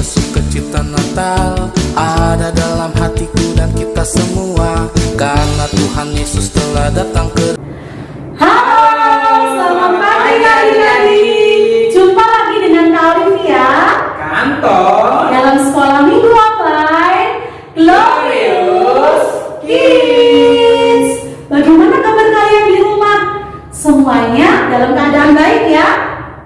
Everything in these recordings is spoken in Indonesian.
Sukacita Natal ada dalam hatiku dan kita semua, karena Tuhan Yesus telah datang ke. Halo, selamat pagi adik-adik. Jumpa lagi dengan Kak Olivia Kantor dalam sekolah minggu online Glorious Kids. Bagaimana kabar kalian di rumah? Semuanya dalam keadaan baik ya?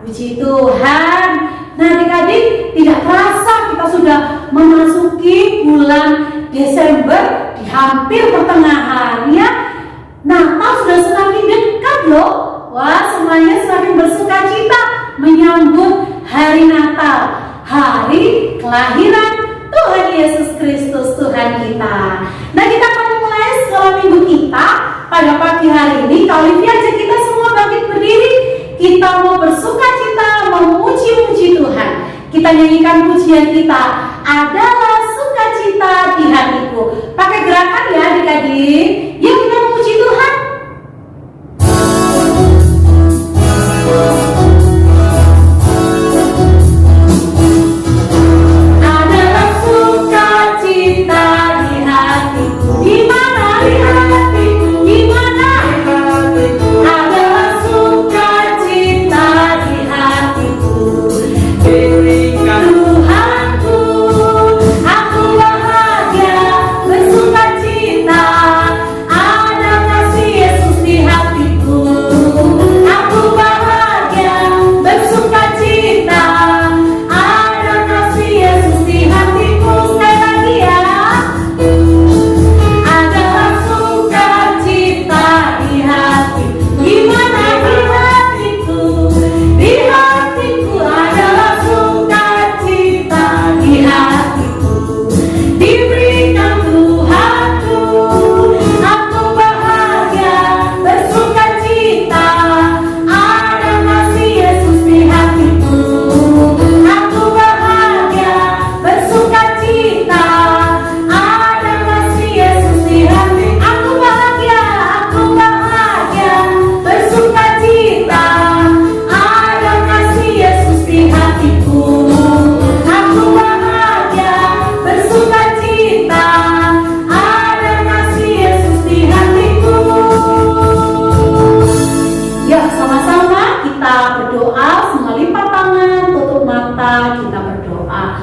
Puji Tuhan. Nah adik-adik, tidak terasa kita sudah memasuki bulan Desember, di hampir pertengahan ya. Natal sudah semakin dekat loh. Wah, semuanya semakin bersuka cita menyambut hari Natal, hari kelahiran Tuhan Yesus Kristus Tuhan kita. Nah, kita akan mulai sekolah minggu kita pada pagi hari ini. Kak Olivia ajak kita semua bangkit berdiri. Kita mau bersuka cita, memuji-muji Tuhan. Kita nyanyikan pujian kita, adalah sukacita di hatiku. Pakai gerakan ya adik-adik. Yuk kita memuji Tuhan. Adalah sukacita di hatiku. Di mana di hatiku? Di mana? Adalah sukacita di hatiku. Tuhanku, aku bahagia bersukacita. Ada kasih Yesus di hatiku. Aku bahagia bersukacita. Ada kasih Yesus di hatiku. Sekali lagi ya. Adalah sukacita di hatiku. Di mana di hatiku? Di hatiku adalah sukacita di hatiku. Diberikan Tuhanku, aku bahagia bersukacita. Ada kasih Yesus di hatiku. Aku bahagia bersukacita. Ada kasih Yesus di hati. Aku bahagia bersukacita. Ada kasih Yesus di hatiku. Aku bahagia bersukacita. Ada kasih Yesus di hatiku. Yuk sama-sama kita berdoa, semua lipat tangan, tutup mata, kita berdoa.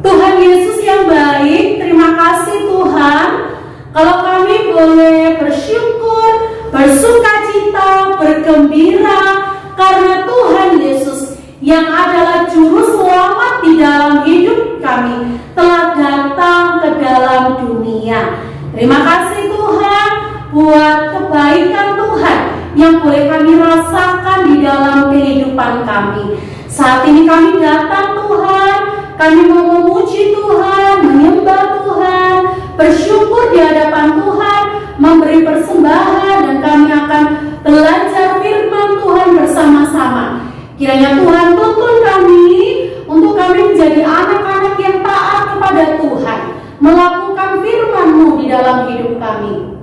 Tuhan Yesus yang baik, terima kasih Tuhan, kalau kami boleh bersyukur, bersukacita, bergembira karena Tuhan Yesus yang adalah juru selamat di dalam hidup kami telah datang ke dalam dunia. Terima kasih Tuhan buat kebaikan Tuhan yang boleh kami rasakan di dalam kehidupan kami. Saat ini kami datang Tuhan, kami mau memuji Tuhan, menyembah Tuhan, bersyukur di hadapan Tuhan, memberi persembahan, dan kami akan belajar firman Tuhan bersama-sama. Kiranya Tuhan tuntun kami untuk kami menjadi anak-anak yang taat kepada Tuhan, melakukan firman-Mu di dalam hidup kami.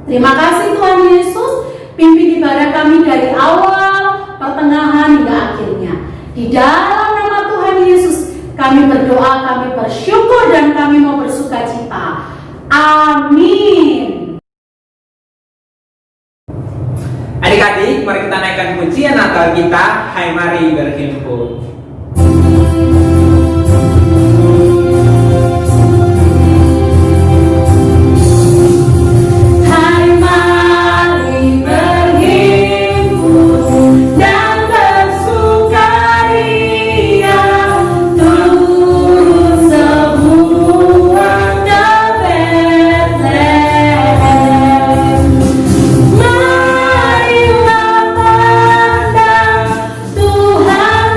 Terima kasih Tuhan Yesus, pimpin ibadah kami dari awal, pertengahan hingga akhirnya. Di dalam nama Tuhan Yesus kami berdoa, kami bersyukur, dan kami mau bersukacita. Amin. adik-adik, mari kita naikkan pujian Natal kita. Hai mari berhimpun. Hai mari berhimpun dan bersukaria, turun semua ke Betlehem. Marilah pandang Tuhan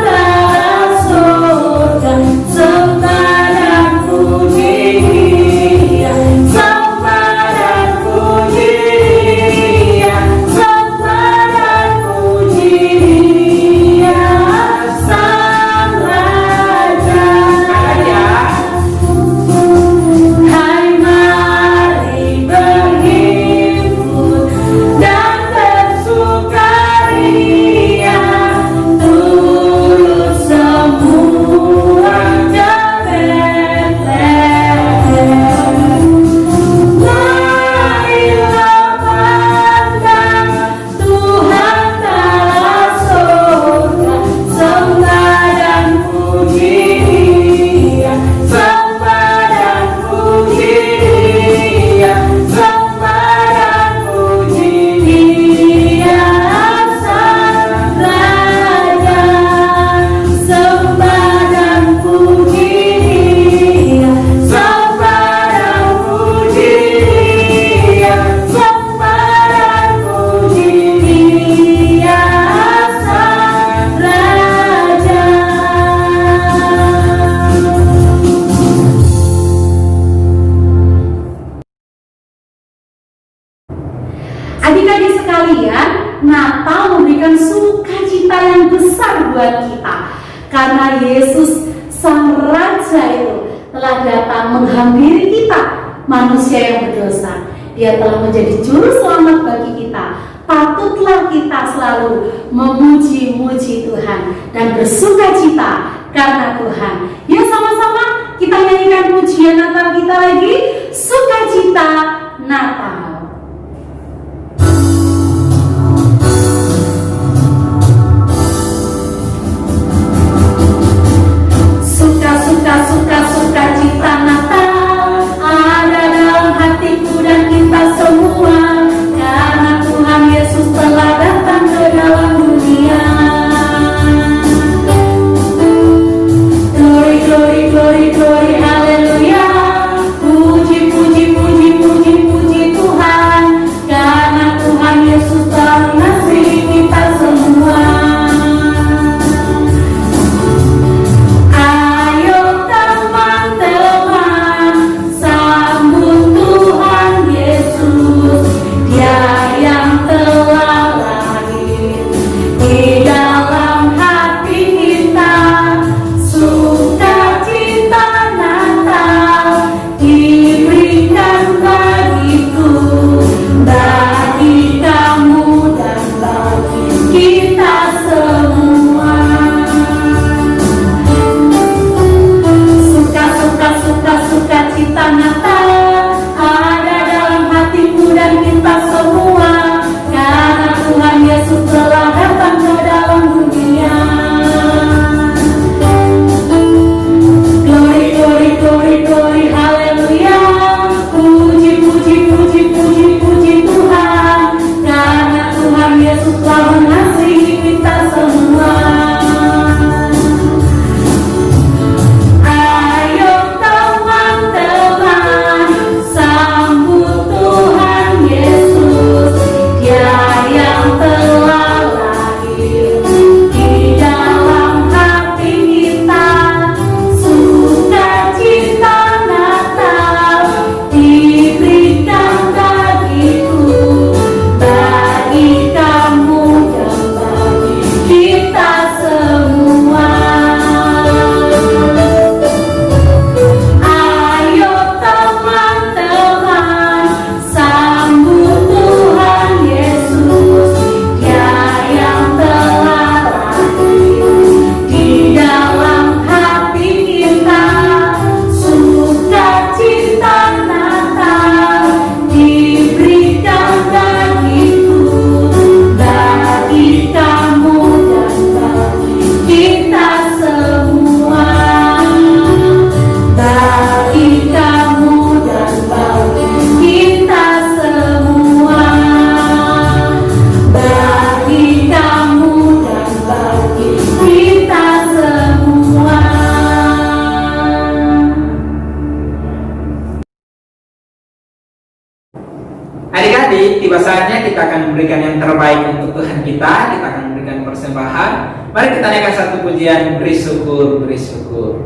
Yesus Sang Raja itu telah datang menghampiri kita manusia yang berdosa. Dia telah menjadi juru selamat bagi kita. Patutlah kita selalu memuji-muji Tuhan dan bersukacita karena Tuhan. Yuk sama-sama kita nyanyikan pujian Natal kita lagi, Sukacita Natal. Sukacita Natal ada dalam hatiku dan kita semua, karena Tuhan Yesus telah datang ke dalam dunia. Glory, glory, glory, glory, haleluya. Puji, puji, puji, puji, puji Tuhan, karena Tuhan Yesus telah mengasihi kita semua. Adik-adik, tiba saatnya kita akan memberikan yang terbaik untuk Tuhan kita. Kita akan memberikan persembahan. Mari kita naikkan satu pujian, beri syukur, beri syukur.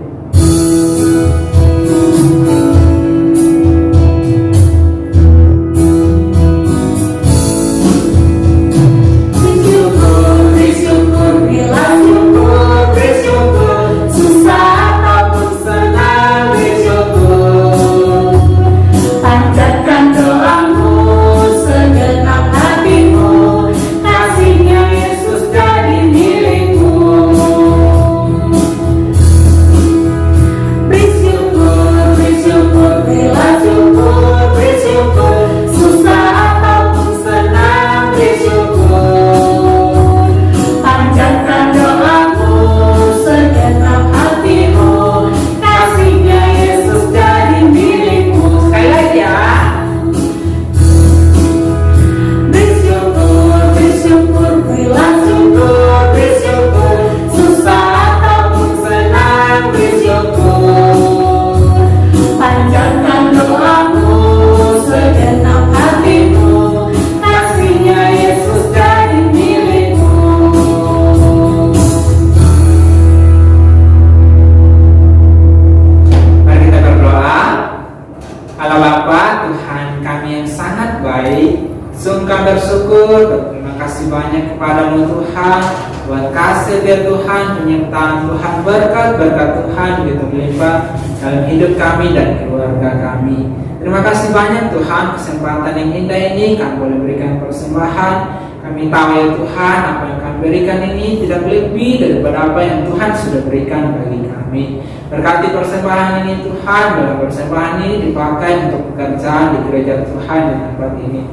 Sungkan bersyukur, berterima kasih banyak kepadamu Tuhan buat kasih biar Tuhan, penyertaan Tuhan, berkat-berkat Tuhan begitu melimpah dalam hidup kami dan keluarga kami. Terima kasih banyak Tuhan, kesempatan yang indah ini kami boleh berikan persembahan. Kami tahu ya Tuhan, apa yang kami berikan ini tidak lebih daripada apa yang Tuhan sudah berikan bagi kami. Berkati persembahan ini Tuhan, dalam persembahan ini dipakai untuk pekerjaan di gereja Tuhan di tempat ini.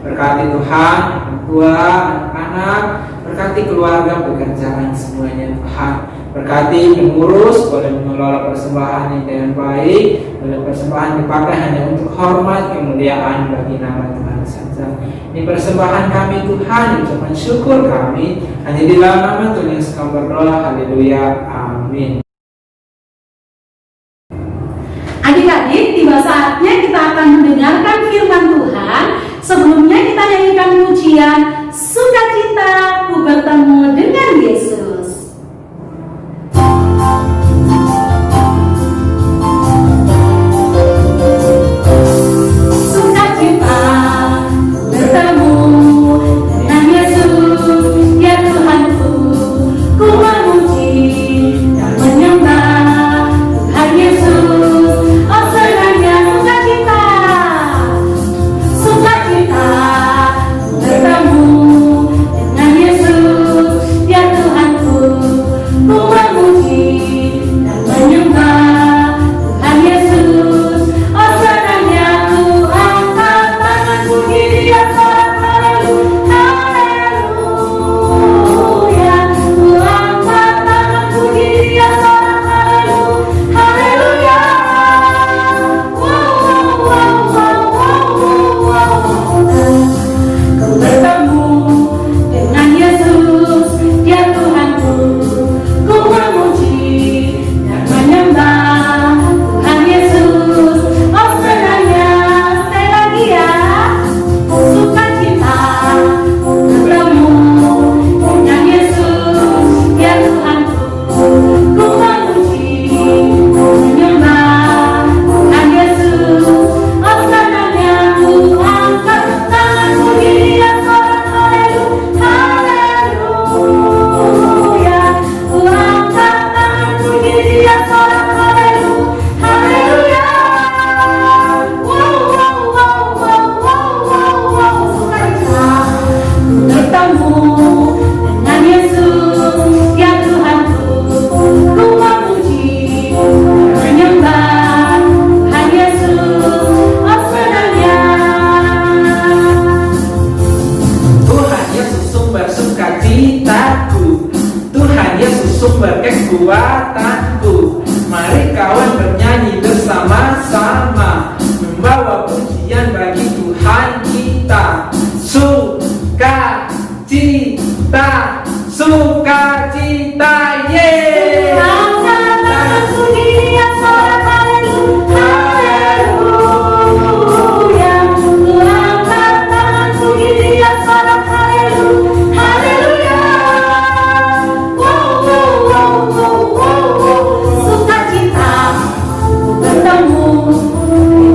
Berkati Tuhan, orang tua, anak-anak, berkati keluarga, pekerjaan semuanya Tuhan. Berkati pengurus, boleh mengelola persembahan ini dengan baik. Boleh persembahan dipakai hanya untuk hormat, kemuliaan bagi nama Tuhan saja. Ini persembahan kami Tuhan, ucapan syukur kami hanya di dalam nama Tuhan Yesus kami berdoa. Haleluya, amin. Adik-adik, tiba saatnya kita akan mendengarkan firman Tuhan. Sebelumnya kita nyanyikan pujian Sukacita Ku Bertemu Dengan Yesus. Sukacita bertemu dengan Yesus, ya Tuhanku, ku memuji dan menyembah Tuhan Yesus. Oh senangnya sukacita, sukacita bertemu dengan Yesus, ya Tuhanku, ku memuji dan menyembah Tuhan Yesus. Oh senangnya ku angkat tangan puji Dia sorak haleluya, haleluya. Ku angkat tangan puji Dia sorak haleluya, haleluya. Wow, wow, wow, wow, wow, wow. Ku bertemu dengan Yesus, Dia Tuhanku, ku memuji dan menyembah Tuhan Yesus. Oh senangnya, sekali lagi ya, sukacita bertemu dengan Yesus, ya Tuhanku, ku memuji dan menyembah Tuhan Yesus. Oh senangnya ku angkat tangan puji Dia sorak haleluya, haleluya. Ku angkat tangan puji Dia sorak haleluya, haleluya. Wow, wow, wow, wow, wow, wow, wow. Sukacita ku bertemu dengan Yesus, ya Tuhanku, ku memuji dan menyembah Tuhan Yesus. Oh senangnya. Tuhan Yesus sumber sukacitaku, Tuhan Yesus sumber kekuatanku. Mari kawan bernyanyi bersama-sama, membawa pujian bagi Tuhan kita. Sukacita, sukacita, yeay. Angkat tangan puji Dia sorak haleluya, haleluya. Ku angkat tangan puji Dia sorak haleluya, haleluya. Wow, wow, wow, wow, wow, wow. Sukacita ku bertemu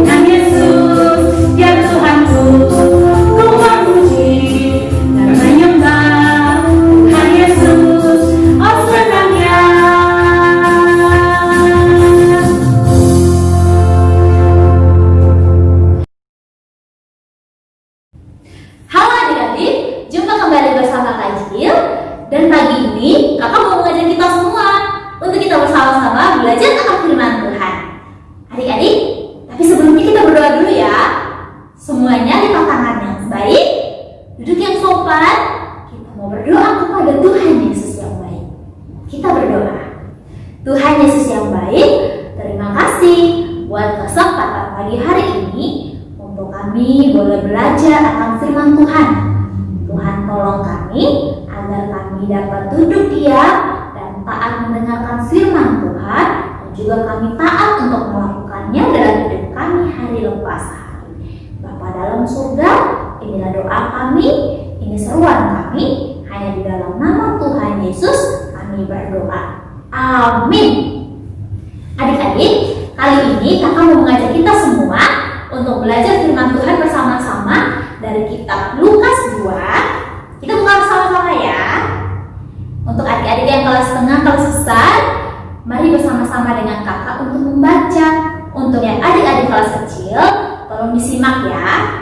dengan Yesus, ya Tuhanku, ku memuji dan menyembah Tuhan Yesus. Oh senangnya. Halo adik-adik, jumpa kembali bersama Kak Jil. Dan pagi ini kakak mau mengajak kita semua untuk kita bersama-sama belajar akan firman Tuhan. Adik-adik, tapi sebelumnya kita berdoa dulu ya. Semuanya lipat tangan yang baik, duduk yang sopan. Kita mau berdoa kepada Tuhan Yesus yang baik. Kita berdoa. Tuhan Yesus yang baik, terima kasih buat kesempatan pagi hari ini untuk kami boleh belajar akan firman Tuhan. Tuhan tolong kami agar kami dapat duduk diam dan taat mendengarkan firman Tuhan, dan juga kami taat untuk melakukannya dalam hidup kami hari lepas hari. Bapa dalam surga, inilah doa kami, ini seruan kami, hanya di dalam nama Tuhan Yesus kami berdoa. Amin. Adik-adik, kali ini kakak mau mengajak kita semua untuk belajar firman Tuhan bersama-sama dari kitab Lukas 2. Kita buka bersama-sama ya. Untuk adik-adik yang kelas tengah, kelas besar, mari bersama-sama dengan kakak untuk membaca. Untuk yang adik-adik kelas kecil, tolong disimak ya.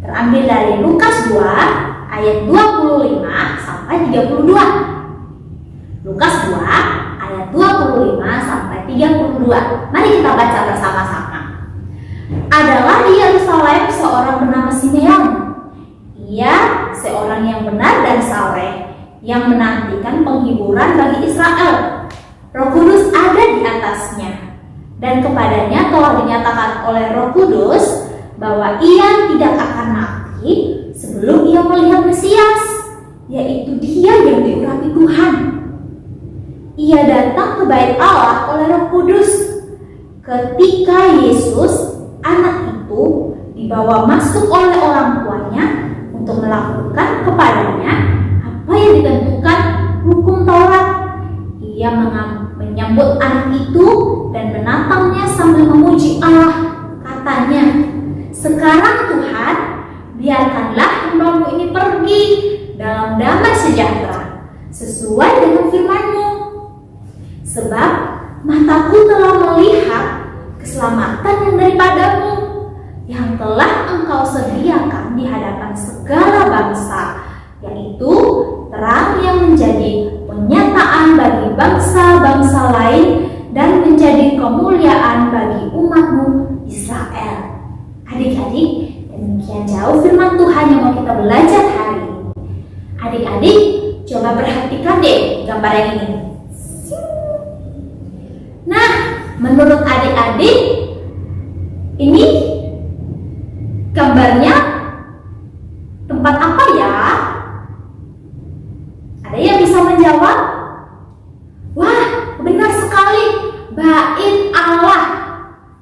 Terambil dari Lukas 2 ayat 25 sampai 32. Lukas 2 ayat 25 sampai 32. Mari kita baca bersama-sama. Adalah di Yerusalem seorang bernama Simeon. Ia seorang yang benar dan saleh, yang menantikan penghiburan bagi Israel. Roh Kudus ada di atasnya, dan kepadanya telah dinyatakan oleh Roh Kudus bahwa ia tidak akan mati sebelum ia melihat Mesias, yaitu Dia yang diurapi Tuhan. Ia datang ke bait Allah oleh Roh Kudus. Ketika Yesus, anak itu, dibawa masuk oleh orang tuanya untuk melakukan kepadanya apa yang ditentukan hukum Taurat, ia menyambut anak itu dan menatangnya sambil memuji Allah. Katanya, "Sekarang Tuhan, biarkanlah hamba-Mu ini pergi dalam damai sejahtera, sesuai dengan firman-Mu. Sebab mataku telah melihat keselamatan yang daripada-Mu, yang telah Engkau sediakan di hadapan segala bangsa, yaitu terang yang menjadi penyataan bagi bangsa-bangsa lain dan menjadi kemuliaan bagi umat-Mu Israel." Adik-adik, demikian jauh firman Tuhan yang mau kita belajar hari ini. Adik-adik, coba perhatikan deh gambar yang ini. Nah, menurut adik-adik, ini gambarnya tempat apa ya? Ada yang bisa menjawab? Wah, benar sekali, bait Allah,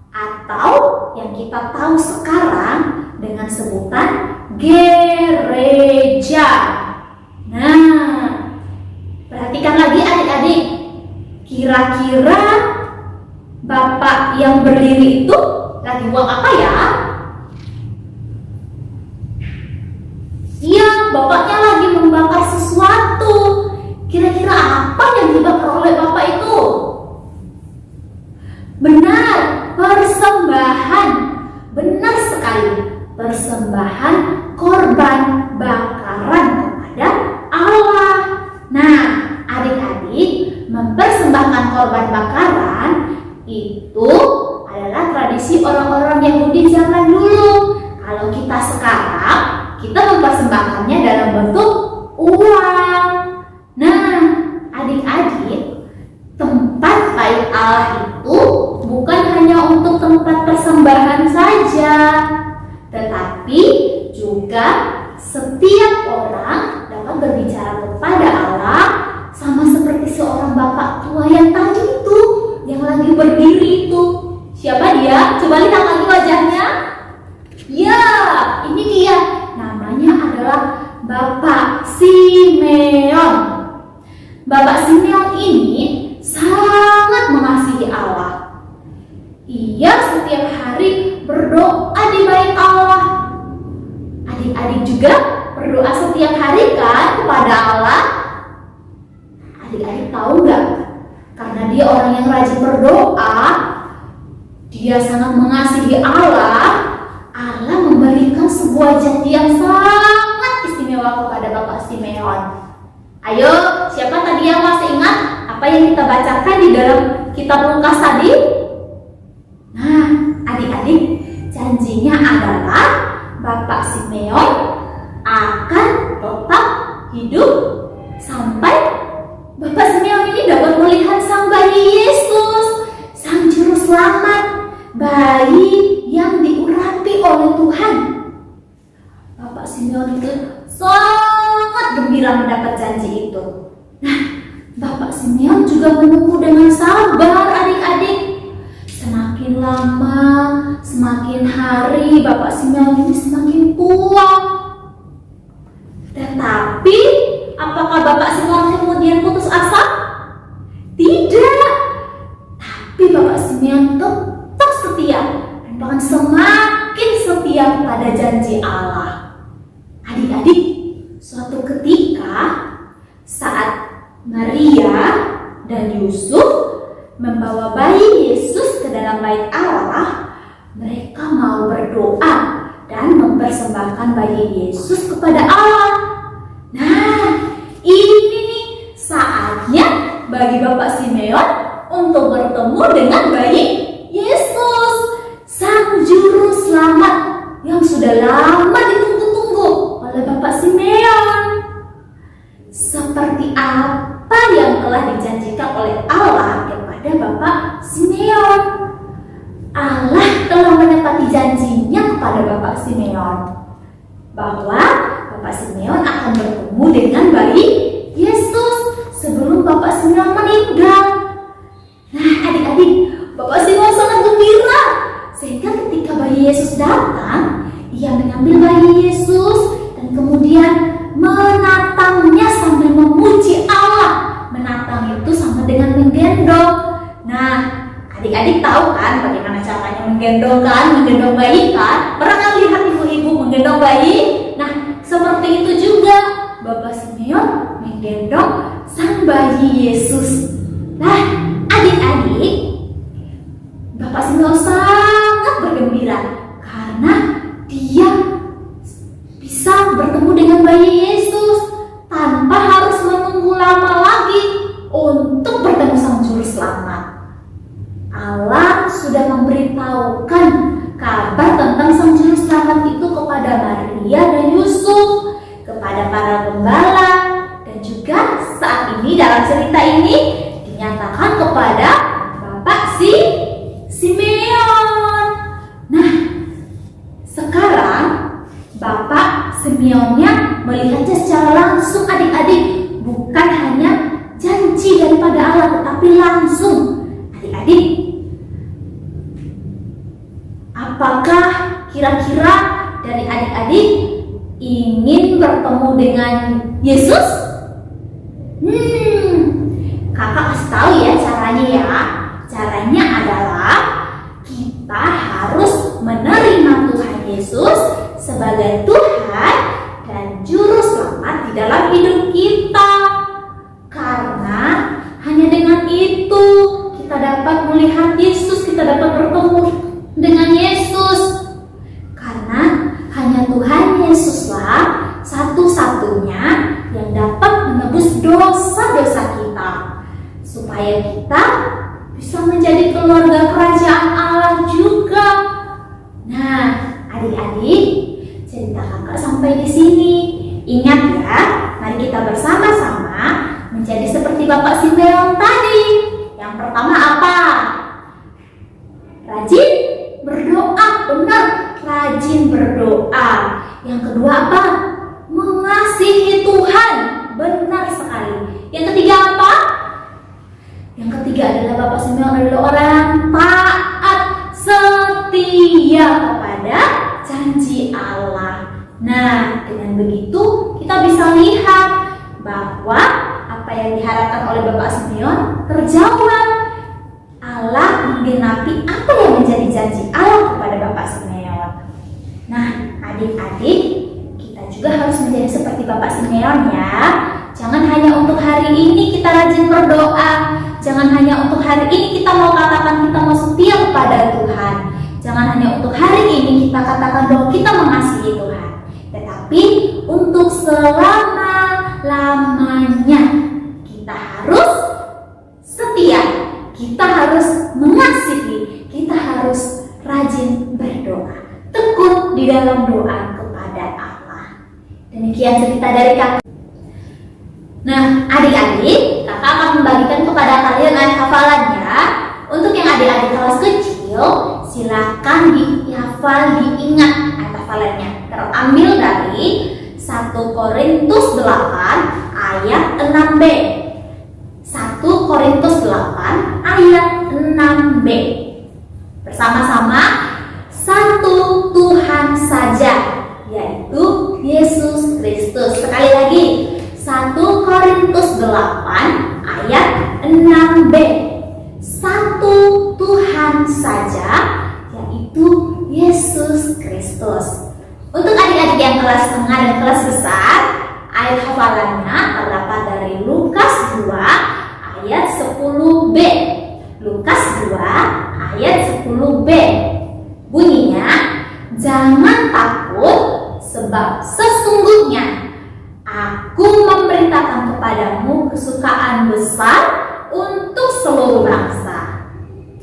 atau yang kita tahu sekarang dengan sebutan gereja. Nah, perhatikan lagi adik-adik, kira-kira Bapak yang berdiri itu lagi buat apa ya? Iya, bapaknya lagi membakar sesuatu. Kira-kira apa yang dibakar oleh bapak itu? Benar, persembahan. Benar sekali, persembahan korban bakaran kepada Allah. Nah, adik-adik, mempersembahkan korban bakaran itu adalah tradisi orang-orang Yahudi zaman dulu. Kalau kita sekarang, kita mempersembahkannya dalam bentuk uang. Nah, adik-adik, tempat bait Allah itu bukan hanya untuk tempat persembahan saja, tetapi juga setiap orang dapat berbicara kepada Allah, sama seperti seorang bapak tua yang tadi itu, yang lagi berdiri itu. Siapa dia? Coba lihat lagi wajahnya. Ya, ini dia. Namanya adalah Bapak Simeon. Bapak Simeon ini sangat mengasihi Allah. Ia setiap hari berdoa di bait Allah. Adik-adik juga berdoa setiap hari kan kepada Allah? Adik-adik tahu nggak? Karena dia orang yang rajin berdoa, dia sangat mengasihi Allah. Allah memberikan sebuah janji yang sangat istimewa kepada Bapak Simeon. Ayo, siapa tadi yang masih ingat apa yang kita bacakan di dalam kitab Lukas tadi? Nah, adik-adik, janjinya adalah Bapak Simeon akan tetap hidup sampai Bapak Simeon ini dapat melihat sang bayi Yesus, sang juru selamat, bayi yang diurapi oleh Tuhan. Bapak Simeon itu sangat gembira mendapat janji itu. Nah, Bapak Simeon juga menunggu dengan sabar adik-adik. Semakin lama, semakin hari Bapak Simeon ini semakin tua. Tetapi apakah Bapak Simeon kemudian putus asa? Tidak. Tapi Bapak Simeon tetap setia, dan bahkan semakin setia pada janji Allah. Adik-adik, suatu ketika saat Maria dan Yusuf membawa bayi Yesus ke dalam bait Allah, mereka mau berdoa dan mempersembahkan bayi Yesus kepada Allah. Nah, ini nih saatnya bagi Bapak Simeon untuk bertemu dengan bayi Yesus, Sang Juru Selamat yang sudah lama ditunggu-tunggu oleh Bapak Simeon. Seperti apa yang telah dijanjikan oleh Allah kepada Bapak Simeon? Allah telah menepati janjinya kepada Bapak Simeon bahwa Bapak Simeon akan bertemu dengan bayi Yesus sebelum Bapak Simeon meninggal. Nah, adik-adik, Bapak Simeon sangat gembira sehingga ketika bayi Yesus datang, ia mengambil bayi Yesus dan kemudian menatangnya sambil memuji Allah. Menatang itu sama dengan menggendong. Nah, adik-adik tahu kan bagaimana caranya menggendong bayi kan? Pernah kan lihat ibu-ibu menggendong bayi? Nah, seperti itu juga Bapak Simeon menggendong sang bayi Yesus. Nah, adik-adik, Bapak Simeon sangat bergembira karena dia bisa bertemu dengan bayi Yesus tanpa harus menunggu lama lagi untuk bertemu Sang Juru Selamat. Allah sudah memberitahukan kabar tentang Sang Juru Selamat itu kepada Maria dan Yusuf, kepada para gembala, dan juga saat ini dalam cerita ini dinyatakan kepada Bapak Simeon. Nah, sekarang Bapak Simeonnya melihatnya secara langsung, adik-adik, bukan hanya janji daripada Allah tetapi langsung. Adik-adik, apakah kira-kira dari adik-adik ingin bertemu dengan Yesus? Kakak kasih tahu ya caranya ya. Caranya adalah kita harus menerima Tuhan Yesus sebagai Tuhan dan Juru Selamat di dalam hidup kita. Karena hanya dengan itu kita dapat melihat Yesus, kita dapat bertemu dengan Yesus. Karena hanya Tuhan Yesuslah satu-satunya yang dapat menebus dosa-dosa kita, supaya kita bisa menjadi keluarga kerajaan Allah juga. Nah, adik-adik, cerita kakak sampai di sini. Ingat ya, mari kita bersama-sama menjadi seperti Bapak Simeon tadi. Yang pertama apa? Rajin berdoa, benar, rajin berdoa. Yang kedua apa? Mengasihi Tuhan, benar sekali. Yang ketiga apa? Yang ketiga adalah Bapak Simeon adalah orang taat, setia kepada janji Allah. Nah, dengan begitu kita bisa lihat bahwa apa yang diharapkan oleh Bapak Simeon terjawab. Allah menggenapi apa yang menjadi janji Allah kepada Bapak Simeon. Nah, adik-adik, kita juga harus menjadi seperti Bapak Simeon ya. Jangan hanya untuk hari ini kita rajin berdoa. Jangan hanya untuk hari ini kita mau katakan kita mau setia kepada Tuhan. Jangan hanya untuk hari ini kita katakan bahwa kita mengasihi Tuhan. Tetapi untuk selama-lamanya kita harus setia, kita harus mengasihi, kita harus rajin berdoa, tekun di dalam doa kepada Allah. Demikian cerita dari kakak. Nah, adik-adik, kakak akan membagikan kepada kalian ayat hafalannya. Untuk yang adik-adik kelas kecil, silakan dihafal, diingat ayat hafalannya. Terambil dari 1 Korintus 8 ayat 6b. 1 Korintus 8 ayat 6b. Bersama-sama, satu Tuhan saja, yaitu Yesus Kristus. Sekali lagi, 1 Korintus 8 ayat 6b. Satu Tuhan saja, yaitu Yesus Kristus. Untuk adik-adik yang kelas tengah dan kelas besar, ayat hafalannya terdapat dari Lukas 2 ayat 10b. Lukas 2 ayat 10b. Bunyinya, jangan takut sebab sesungguhnya Aku memberitakan kepadamu kesukaan besar untuk seluruh bangsa.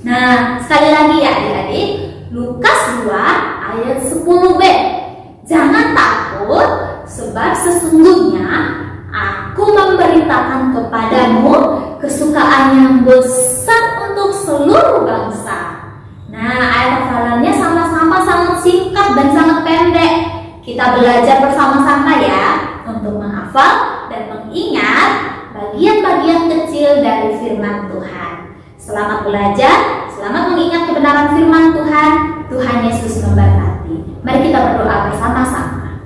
Nah, sekali lagi ya adik-adik, Lukas 2 ayat 10b. Jangan takut sebab sesungguhnya Aku memberitakan kepadamu kesukaan yang besar untuk seluruh bangsa. Nah, ayat hafalannya sama-sama sangat singkat dan sangat pendek. Kita belajar bersama-sama ya untuk menghafal dan mengingat bagian-bagian kecil dari firman Tuhan. Selamat belajar, selamat mengingat kebenaran firman Tuhan. Tuhan Yesus memberkati. Mari kita berdoa bersama-sama.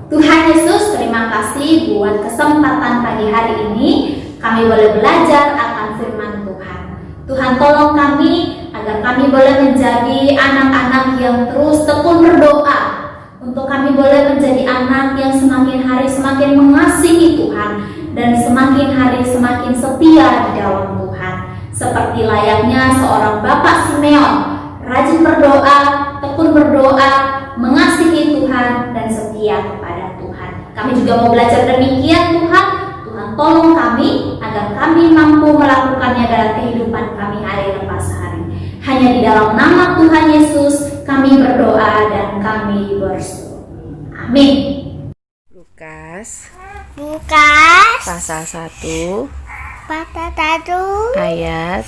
Tuhan Yesus, terima kasih buat kesempatan pagi hari ini kami boleh belajar akan firman Tuhan. Tuhan tolong kami agar kami boleh menjadi anak-anak yang terus tekun berdoa. Untuk kami boleh menjadi anak yang semakin hari semakin mengasihi Tuhan dan semakin hari semakin setia di dalam Tuhan. Seperti layaknya seorang Bapak Simeon, rajin berdoa, tekun berdoa, mengasihi Tuhan dan setia kepada Tuhan. Kami juga mau belajar demikian Tuhan. Tuhan tolong kami agar kami mampu melakukannya dalam kehidupan kami hari lepas hari. Hanya di dalam nama Tuhan Yesus kami berdoa dan kami bersyukur. Amin. Lukas Pasal 1 ayat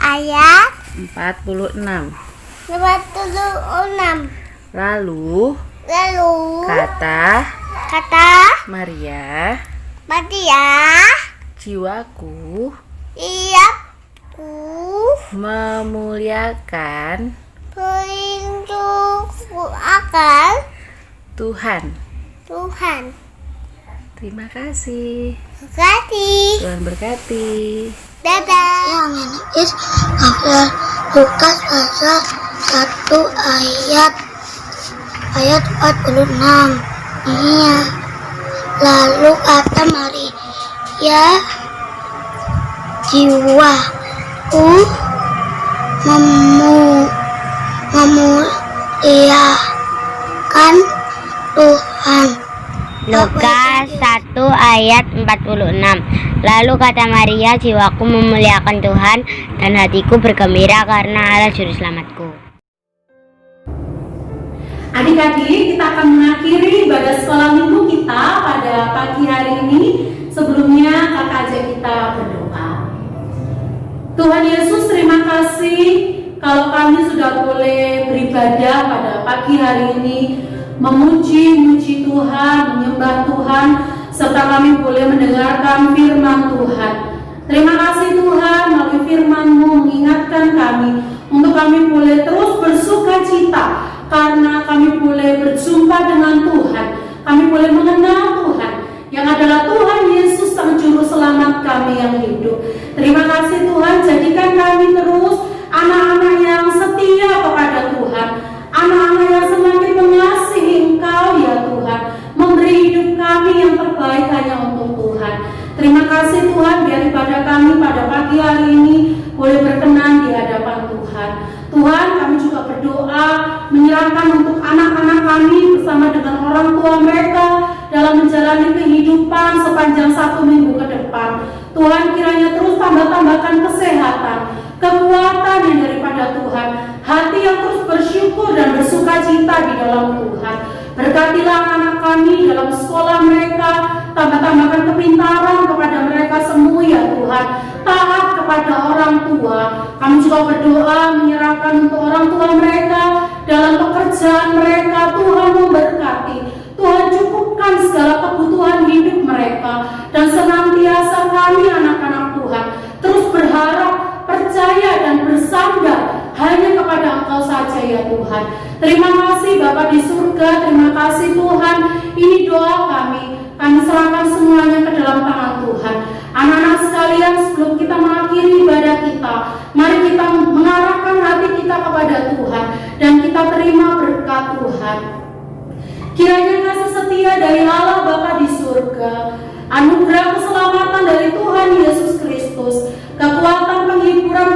ayat 46. 46. Lalu kata Maria, jiwaku memuliakan Tuhan. Terima kasih. Tuhan berkati. Dadah. Yang ini pasal Lukas pasal 1 ayat 46. Iya. Lalu kata Maria, jiwaku memuliakan Tuhan. Lukas 1 ayat 46. Lalu kata Maria, jiwaku memuliakan Tuhan dan hatiku bergembira karena Allah juru selamatku. Adik-adik, kita akan mengakhiri ibadah sekolah minggu kita pada pagi hari ini. Sebelumnya kakak ajak kita berdoa. Tuhan Yesus, terima kasih kalau kami sudah boleh beribadah pada pagi hari ini, memuji Tuhan, menyembah Tuhan, serta kami boleh mendengarkan firman Tuhan. Terima kasih Tuhan, melalui firman-Mu mengingatkan kami untuk kami boleh terus bersuka cita karena kami boleh berjumpa dengan Tuhan, kami boleh mengenal Tuhan yang adalah Tuhan Yesus Sang Juru Selamat kami yang hidup. Terima kasih Tuhan, jadikan kami terus anak-anak yang setia kepada Tuhan, anak-anak yang semakin mengasihi Engkau ya Tuhan, memberi hidup kami yang terbaik hanya untuk Tuhan. Terima kasih Tuhan, biar ibadah kami pada pagi hari ini boleh berkenan di hadapan Tuhan. Tuhan, kami juga berdoa menyerahkan untuk anak-anak kami bersama dengan orang tua mereka dalam menjalani kehidupan sepanjang 1 minggu ke depan. Tuhan, kiranya terus tambahkan kesehatan, kekuatan yang daripada Tuhan, hati yang terus bersyukur dan bersuka cita di dalam Tuhan. Berkatilah anak kami dalam sekolah mereka, tambahkan kepintaran kepada mereka semua ya Tuhan, taat kepada orang tua. Kami juga berdoa menyerahkan untuk orang tua mereka dalam pekerjaan mereka. Tuhan memberkati, Tuhan cukupkan segala kebutuhan hidup mereka, dan senantiasa kami anak-anak Tuhan terus berharap, percaya dan bersandar hanya kepada Engkau saja ya Tuhan. Terima kasih Bapa di surga, terima kasih Tuhan. Ini doa kami serahkan semuanya ke dalam tangan Tuhan. Anak-anak sekalian, sebelum kita mengakhiri ibadah kita, mari kita mengarahkan hati kita kepada Tuhan dan kita terima berkat Tuhan. Kiranya kasih setia dari Allah Bapa di surga, anugerah keselamatan dari Tuhan Yesus Kristus, kekuatan penghiburan